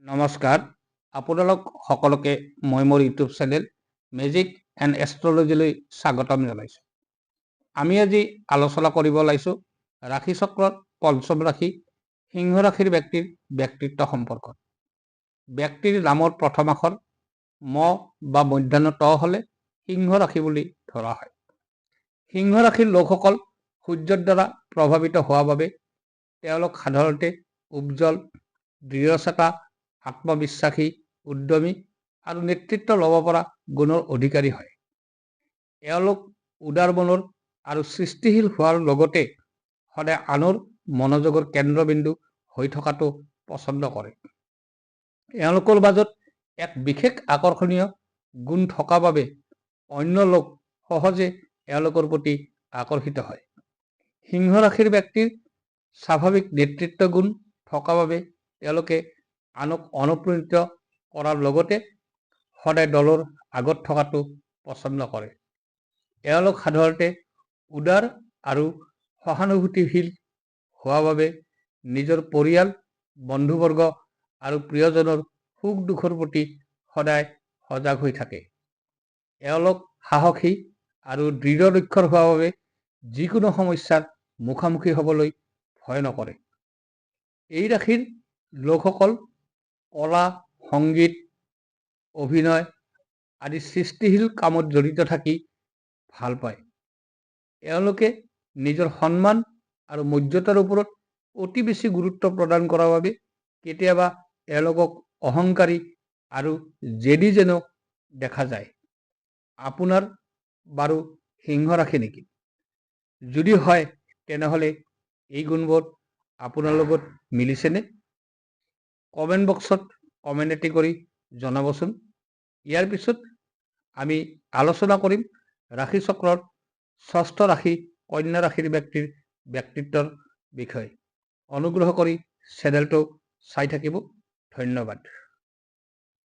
নমস্কাৰ আপোনালোক সকলোকে মই মোৰ ইউটিউব চেনেল মেজিক এণ্ড এষ্ট্ৰলজিলৈ স্বাগতম জনাইছোঁ। আমি আজি আলোচনা কৰিব ওলাইছোঁ ৰাশি চক্ৰত পঞ্চম ৰাশি সিংহ ৰাশিৰ ব্যক্তিৰ ব্যক্তিত্ব সম্পৰ্কত। ব্যক্তিৰ নামৰ প্ৰথম আখৰ ম বা মধ্যাহ্ন ত হ'লে সিংহ ৰাশি বুলি ধৰা হয়। সিংহ ৰাশিৰ লোকসকল সূৰ্যৰ দ্বাৰা প্ৰভাৱিত হোৱাৰ বাবে তেওঁলোক সাধাৰণতে উজ্জ্বল, দৃঢ়চেতা, আত্মবিশ্বাসী, উদ্যমী আৰু নেতৃত্ব ল'ব পৰা গুণৰ অধিকাৰী হয়। এওঁলোক উদাৰ মনৰ আৰু সৃষ্টিশীল হোৱাৰ লগতে সদায় আনৰ মনোযোগৰ কেন্দ্ৰবিন্দু হৈ থকাটো পছন্দ কৰে। এওঁলোকৰ মাজত এক বিশেষ আকৰ্ষণীয় গুণ থকা বাবে অন্য লোক সহজে এওঁলোকৰ প্ৰতি আকৰ্ষিত হয়। সিংহ ৰাশিৰ ব্যক্তিৰ স্বাভাৱিক নেতৃত্ব গুণ থকা বাবে তেওঁলোকে আনক অনুপ্ৰাণিত কৰাৰ লগতে সদায় দলৰ আগত থকাটো পছন্দ কৰে। এওঁলোক সাধাৰণতে উদাৰ আৰু সহানুভূতিশীল হোৱাৰ বাবে নিজৰ পৰিয়াল, বন্ধুবৰ্গ আৰু প্ৰিয়জনৰ সুখ দুখৰ প্ৰতি সদায় সজাগ হৈ থাকে। এওঁলোক সাহসী আৰু দৃঢ় লক্ষ্যৰ হোৱাৰ বাবে যিকোনো সমস্যাৰ মুখামুখি হ'বলৈ ভয় নকৰে। এই ৰাশিৰ লোকসকল কলা, সংগীত, অভিনয় আদি সৃষ্টিশীল কামত জড়িত থাকি ভাল পায়। এওঁলোকে নিজৰ সন্মান আৰু মৰ্যাদাৰ ওপৰত অতি বেছি গুৰুত্ব প্ৰদান কৰাৰ বাবে কেতিয়াবা এওঁলোকক অহংকাৰী আৰু জেদী যেন দেখা যায়। আপোনাৰ বাৰু সিংহ ৰাশি নেকি? যদি হয় তেনেহ'লে এই গুণবোৰ আপোনাৰ লগত মিলিছেনে? কমেণ্ট বক্সত কমেণ্ট এটি কৰি জনাবচোন। ইয়াৰ পিছত আমি আলোচনা কৰিম ৰাশি চক্ৰৰ ষষ্ঠ ৰাশি কন্যা ৰাশিৰ ব্যক্তিৰ ব্যক্তিত্বৰ বিষয়ে। অনুগ্ৰহ কৰি চেনেলটো চাই থাকিব। ধন্যবাদ।